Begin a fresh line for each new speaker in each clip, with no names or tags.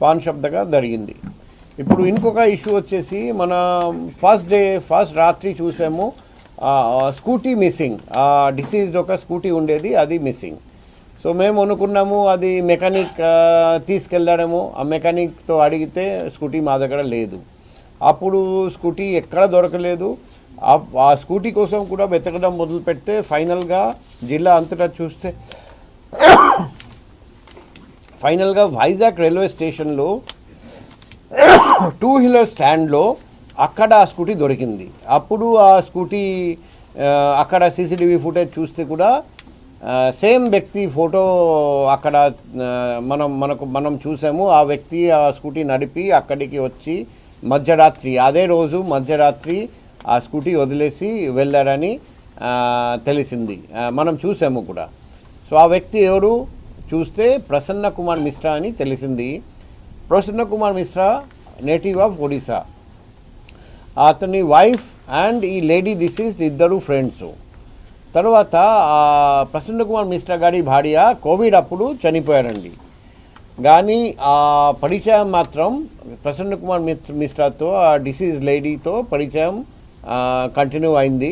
Pan shop దగ్గర జరిగింది. ఇప్పుడు ఇంకొక ఇష్యూ వచ్చేసి మన ఫస్ట్ రాత్రి చూసాము స్కూటీ మిస్సింగ్, డిసీజ్డ్ ఒక స్కూటీ ఉండేది, అది మిస్సింగ్. సో మేము అనుకున్నాము అది మెకానిక్ తీసుకెళ్ళాడేమో. ఆ మెకానిక్తో అడిగితే స్కూటీ మా దగ్గర లేదు. అప్పుడు స్కూటీ ఎక్కడ దొరకలేదు. ఆ స్కూటీ కోసం కూడా వెతకడం మొదలు పెడితే ఫైనల్గా జిల్లా అంతటా చూస్తే ఫైనల్గా వైజాగ్ రైల్వే స్టేషన్లో 2 వీలర్ స్టాండ్లో అక్కడ ఆ స్కూటీ దొరికింది. అప్పుడు ఆ స్కూటీ అక్కడ సీసీటీవీ ఫుటేజ్ చూస్తే కూడా సేమ్ వ్యక్తి ఫోటో అక్కడ మనం చూసాము. ఆ వ్యక్తి ఆ స్కూటీ నడిపి అక్కడికి వచ్చి అదే రోజు మధ్యరాత్రి ఆ స్కూటీ వదిలేసి వెళ్ళారని తెలిసింది, మనం చూసాము కూడా. సో ఆ వ్యక్తి ఎవరు చూస్తే ప్రసన్న కుమార్ మిశ్రా అని తెలిసింది. Prasanna Kumar Mishra native of Odisha. అతని వైఫ్ అండ్ ఈ లేడీ డిసీజ్ ఇద్దరు ఫ్రెండ్స్. తర్వాత ప్రసన్న కుమార్ మిశ్రా గారి భార్య కోవిడ్ అప్పుడు చనిపోయారండి. కానీ ఆ పరిచయం మాత్రం ప్రసన్న కుమార్ మిశ్రాతో, ఆ డిసీజ్ లేడీతో పరిచయం కంటిన్యూ అయింది.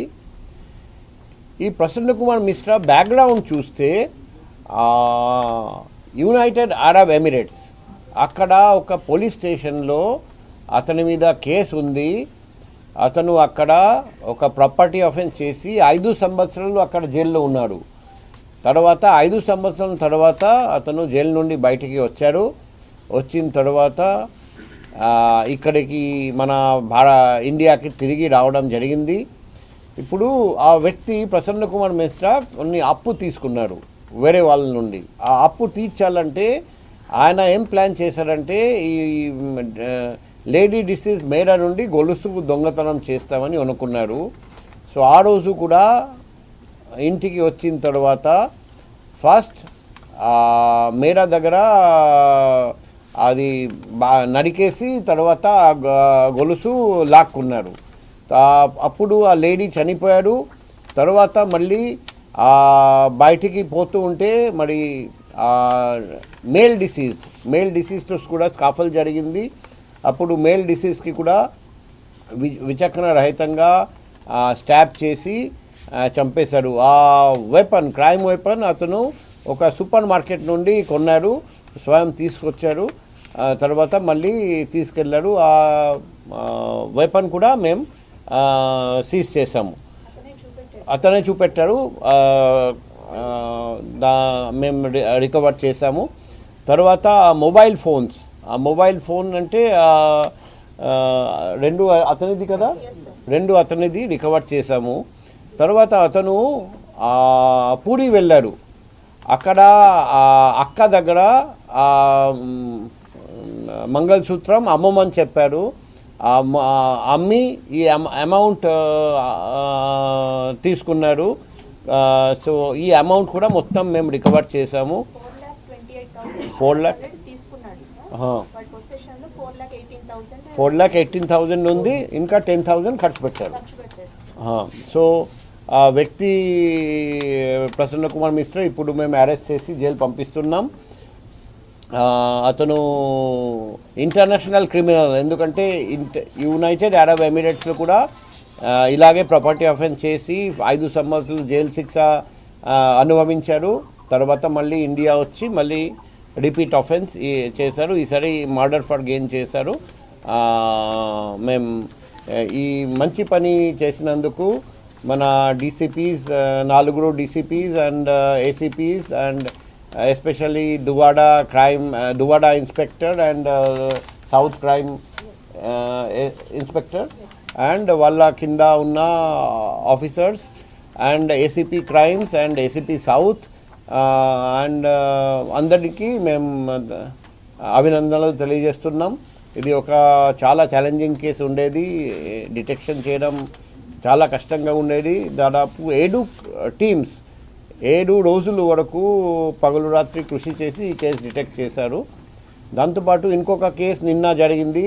ఈ ప్రసన్న కుమార్ మిశ్రా బ్యాక్గ్రౌండ్ చూస్తే యునైటెడ్ అరబ్ ఎమిరేట్స్ అక్కడ ఒక పోలీస్ స్టేషన్లో అతని మీద కేసు ఉంది. అతను అక్కడ ఒక ప్రాపర్టీ అఫెన్స్ చేసి 5 సంవత్సరాలు అక్కడ జైల్లో ఉన్నాడు. తర్వాత 5 సంవత్సరాల తర్వాత అతను జైలు నుండి బయటికి వచ్చారు. వచ్చిన తర్వాత ఇక్కడికి మన ఇండియాకి తిరిగి రావడం జరిగింది. ఇప్పుడు ఆ వ్యక్తి ప్రసన్న కుమార్ మిశ్రా కొన్ని అప్పు తీసుకున్నాడు వేరే వాళ్ళ నుండి. ఆ అప్పు తీర్చాలంటే ఆయన ఏం ప్లాన్ చేశారంటే ఈ లేడీ డిసీజ్ మేడా నుండి గొలుసు దొంగతనం చేస్తామని అనుకున్నారు. సో ఆ రోజు కూడా ఇంటికి వచ్చిన తర్వాత ఫస్ట్ మేడా దగ్గర అది నడికేసి తర్వాత గొలుసు లాక్కున్నారు. అప్పుడు ఆ లేడీ చనిపోయారు. తర్వాత మళ్ళీ బయటికి పోతూ ఉంటే మరి మేల్ డిసీజ్తో కూడా స్కాఫల్ జరిగింది. అప్పుడు మేల్ డిసీజ్కి కూడా విచక్షణ రహితంగా స్టాప్ చేసి చంపేశారు. ఆ క్రైమ్ వెపన్ అతను ఒక సూపర్ మార్కెట్ నుండి కొన్నాడు, స్వయం తీసుకొచ్చారు. తర్వాత మళ్ళీ తీసుకెళ్ళారు. ఆ వెపన్ కూడా మేము సీజ్ చేసాము, అతనే చూపెట్టారు. మేము రికవర్ చేసాము. తర్వాత మొబైల్ ఫోన్ అంటే 2 అతనిది కదా, 2 అతనిది రికవర్ చేసాము. తర్వాత అతను పూరి వెళ్ళాడు. అక్కడ అక్క దగ్గర మంగళసూత్రం అమ్మమని చెప్పారు. అమ్మి ఈ అమౌంట్ తీసుకున్నారు. సో ఈ అమౌంట్ కూడా మొత్తం మేము రికవర్ చేసాము. 4,18,000 ఉంది, ఇంకా 10,000 ఖర్చు పెట్టారు. సో ఆ వ్యక్తి ప్రసన్న కుమార్ మిశ్రా ఇప్పుడు మేము అరెస్ట్ చేసి జైలు పంపిస్తున్నాం. అతను ఇంటర్నేషనల్ క్రిమినల్, ఎందుకంటే యునైటెడ్ అరబ్ ఎమిరేట్స్లో కూడా ఇలాగే ప్రాపర్టీ అఫెన్స్ చేసి 5 సంవత్సరాలు జైలు శిక్ష అనుభవించారు. తర్వాత మళ్ళీ ఇండియా వచ్చి మళ్ళీ రిపీట్ అఫెన్స్ చేశారు. ఈసారి మర్డర్ ఫర్ గెయిన్ చేశారు. మేము ఈ మంచి పని చేసినందుకు మన DCPs 4 DCPs and ACPs and especially Duvvada inspector and south crime inspector and వాళ్ళ కింద ఉన్న officers and ACP crimes and ACP south and అందరికీ మేము అభినందనలు తెలియజేస్తున్నాం. ఇది ఒక చాలా ఛాలెంజింగ్ కేసు ఉండేది, డిటెక్షన్ చేయడం చాలా కష్టంగా ఉండేది. దాదాపు 7 టీమ్స్ 7 రోజుల వరకు పగలు రాత్రి కృషి చేసి ఈ కేసు డిటెక్ట్ చేశారు. దాంతోపాటు ఇంకొక కేసు నిన్న జరిగింది,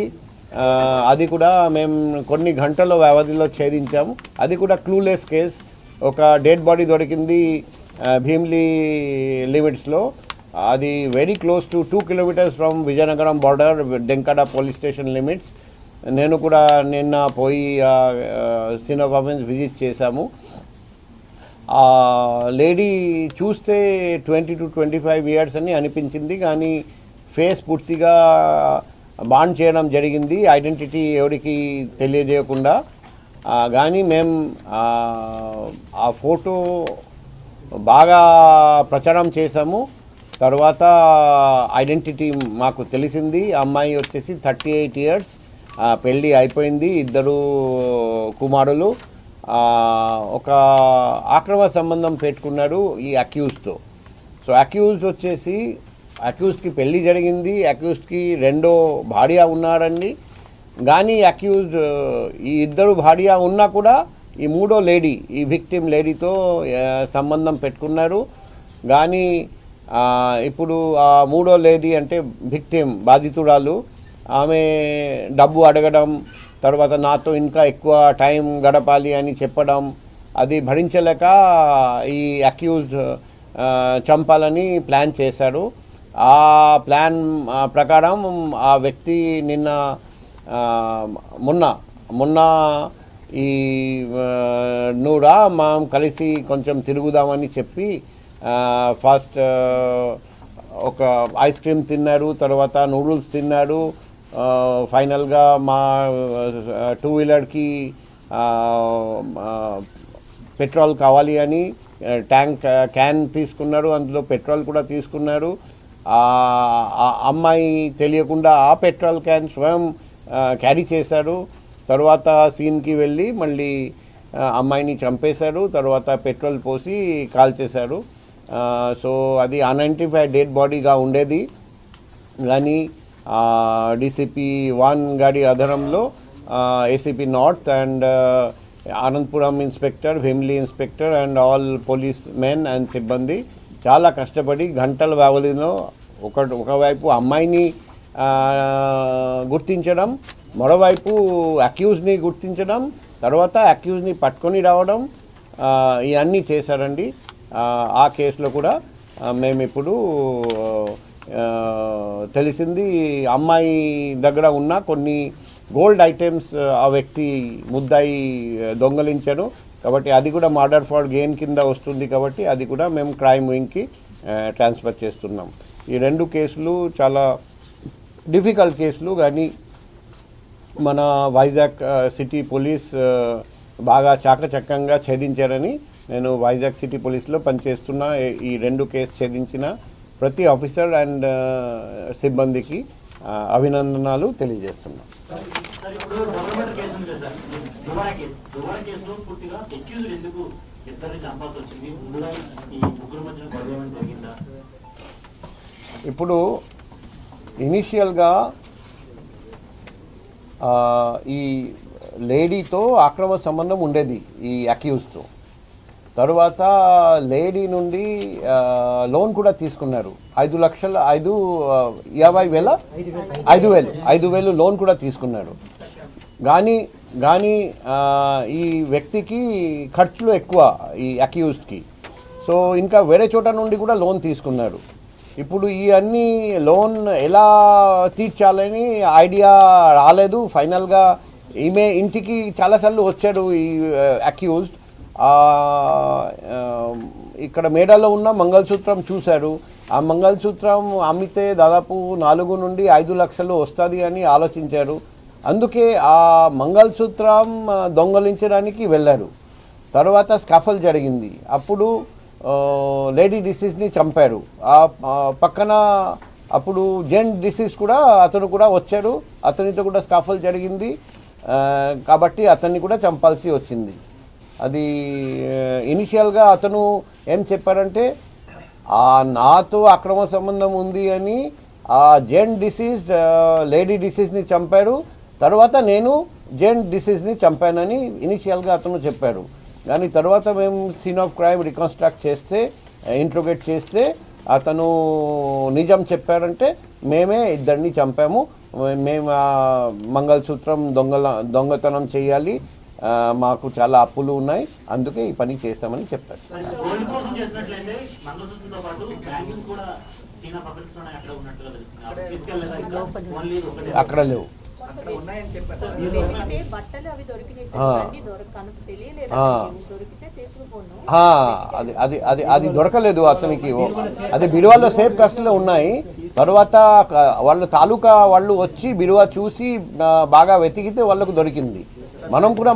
అది కూడా మేము కొన్ని గంటల వ్యవధిలో ఛేదించాము. అది కూడా క్లూలెస్ కేస్. ఒక డెడ్ బాడీ దొరికింది భీమ్లీ లిమిట్స్లో. అది very close to 2 kilometers from Vizianagaram border, Denkada police station limits. నేను కూడా నిన్న పోయి సీన్ ఆఫ్ అఫెన్స్ విజిట్ చేశాము. లేడీ చూస్తే 20 to 25 years అని అనిపించింది, కానీ ఫేస్ పూర్తిగా బాండ్ చేయడం జరిగింది, ఐడెంటిటీ ఎవరికి తెలియజేయకుండా. కానీ మేము ఆ ఫోటో బాగా ప్రచారం చేశాము. తర్వాత ఐడెంటిటీ మాకు తెలిసింది. అమ్మాయి వచ్చేసి 38 years, పెళ్ళి అయిపోయింది, 2 కుమారులు. ఒక ఆక్రమ సంబంధం పెట్టుకున్నారు ఈ అక్యూజ్తో. సో అక్యూజ్కి పెళ్ళి జరిగింది, అక్యూజ్కి 2వ భార్య ఉన్నారండి. కానీ అక్యూజ్ ఈ 2 భార్య ఉన్నా కూడా ఈ 3వ లేడీ, ఈ విక్టిమ్ లేడీతో సంబంధం పెట్టుకున్నారు. కానీ ఇప్పుడు ఆ 3వ లేడీ అంటే విక్టిమ్, బాధితురాలు, ఆమె డబ్బు అడగడం, తర్వాత నాతో ఇంకా ఎక్కువ టైం గడపాలి అని చెప్పడం, అది భరించలేక ఈ అక్యూజ్ చంపాలని ప్లాన్ చేశారు. ఆ ప్లాన్ ప్రకారం ఆ వ్యక్తి మొన్న ఈ నూరా మనం కలిసి కొంచెం తిరుగుదామని చెప్పి ఫస్ట్ ఒక ఐస్ క్రీమ్ తిన్నారు, తర్వాత నూడిల్స్ తిన్నారు. ఫైనల్గా మా 2-wheelerకి పెట్రోల్ కావాలి అని క్యాన్ తీసుకున్నారు, అందులో పెట్రోల్ కూడా తీసుకున్నారు. అమ్మాయి తెలియకుండా ఆ పెట్రోల్ క్యాన్ స్వయం క్యారీ చేశారు. తర్వాత సీన్కి వెళ్ళి మళ్ళీ అమ్మాయిని చంపేశారు, తర్వాత పెట్రోల్ పోసి కాల్చేశారు. సో అది అన్ఐడెంటిఫైడ్ డెడ్ బాడీగా ఉండేది. కానీ DCP 1 గాడి ఆధారంలో ACP north and Anandapuram inspector, Bheemili inspector and all police men and సిబ్బంది చాలా కష్టపడి గంటల వ్యవధిలో ఒకవైపు అమ్మాయిని గుర్తించడం, మరోవైపు అక్యూజ్ని గుర్తించడం, తర్వాత అక్యూజ్ని పట్టుకొని రావడం, ఇవన్నీ చేశారండి. ఆ కేసులో కూడా మేము ఇప్పుడు తెలిసింది అమ్మాయి దగ్గర ఉన్న కొన్ని గోల్డ్ ఐటమ్స్ ఆ వ్యక్తి ముద్దాయి దొంగలించారు. కాబట్టి అది కూడా మర్డర్ ఫర్ గెయిన్ కింద వస్తుంది. కాబట్టి అది కూడా మేము క్రైమ్ వింగ్కి ట్రాన్స్ఫర్ చేస్తున్నాం. ఈ 2 కేసులు చాలా డిఫికల్ట్ కేసులు, కానీ మన వైజాగ్ సిటీ పోలీస్ బాగా చాకచక్యంగా ఛేదించారని నేను వైజాగ్ సిటీ పోలీస్లో పనిచేస్తున్న ఈ 2 కేసు ఛేదించిన ప్రతి ఆఫీసర్ అండ్ సిబ్బందికి అభినందనలు తెలియజేస్తున్నాం. ఇప్పుడు ఇనిషియల్గా ఈ లేడీతో ఆక్రమ సంబంధం ఉండేది ఈ అక్యూజ్తో. తర్వాత లేడీ నుండి లోన్ కూడా తీసుకున్నారు, 5,50,000 లోన్ కూడా తీసుకున్నారు. కానీ ఈ వ్యక్తికి ఖర్చులు ఎక్కువ ఈ అక్యూజ్కి. సో ఇంకా వేరే చోట నుండి కూడా లోన్ తీసుకున్నారు. ఇప్పుడు ఈ అన్ని లోన్ ఎలా తీర్చాలని ఐడియా రాలేదు. ఫైనల్గా ఈమె ఇంటికి చాలాసార్లు వచ్చాడు ఈ అక్యూజ్డ్. ఇక్కడ మేడాలో ఉన్న మంగళసూత్రం చూశారు. ఆ మంగళసూత్రం అమ్మితే దాదాపు 4 నుండి 5 లక్షలు వస్తుంది అని ఆలోచించారు. అందుకే ఆ మంగళసూత్రం దొంగలించడానికి వెళ్ళారు. తర్వాత స్కాఫల్ జరిగింది, అప్పుడు లేడీ డిసీజ్ని చంపారు. ఆ పక్కన అప్పుడు జెంట్ డిసీజ్ కూడా అతను కూడా వచ్చాడు, అతనితో కూడా స్కాఫల్ జరిగింది. కాబట్టి అతన్ని కూడా చంపాల్సి వచ్చింది. అది ఇనిషియల్గా అతను ఏం చెప్పారంటే నాతో అక్రమ సంబంధం ఉంది అని ఆ జెంట్ డిసీజ్ లేడీ డిసీజ్ని చంపారు, తర్వాత నేను జెంట్ డిసీజ్ని చంపానని ఇనిషియల్గా అతను చెప్పారు. కానీ తర్వాత మేము సీన్ ఆఫ్ క్రైమ్ రికన్స్ట్రక్ట్ చేస్తే, ఇంట్రోగేట్ చేస్తే అతను నిజం చెప్పారంటే మేమే ఇద్దరిని చంపాము, మేము మంగళసూత్రం దొంగతనం చేయాలి, మాకు చాలా అప్పులు ఉన్నాయి, అందుకే ఈ పని చేస్తామని చెప్తారు. అక్కడ లేవు. అది దొరకలేదు అతనికి. అది బిరువాలో సేఫ్ కస్టడీలో ఉన్నాయి. తర్వాత వాళ్ళ తాలూకా వాళ్ళు వచ్చి బిరువా చూసి బాగా వెతికితే వాళ్ళకు దొరికింది.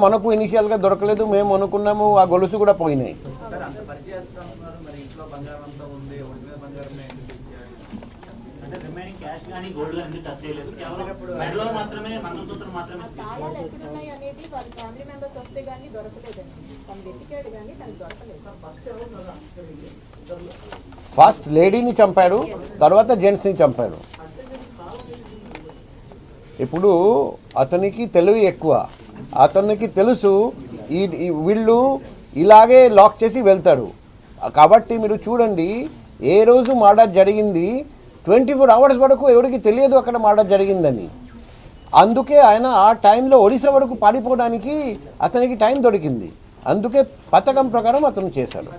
మనకు ఇనిషియల్గా దొరకలేదు, మేము అనుకున్నాము ఆ గొలుసు కూడా పోయినాయి. ఫస్ట్ లేడీని చంపాడు, తర్వాత జెంట్స్ని చంపాడు. ఇప్పుడు అతనికి తెలివి ఎక్కువ. అతనికి తెలుసు వీళ్ళు ఇలాగే లాక్ చేసి వెళ్తారు. కాబట్టి మీరు చూడండి, ఏ రోజు మర్డర్ జరిగింది 24 hours వరకు ఎవరికి తెలియదు అక్కడ మర్డర్ జరిగిందని. అందుకే ఆయన ఆ టైంలో ఒడిశా వరకు పారిపోవడానికి అతనికి టైం దొరికింది. అందుకే పథకం ప్రకారం అతను చేశాడు.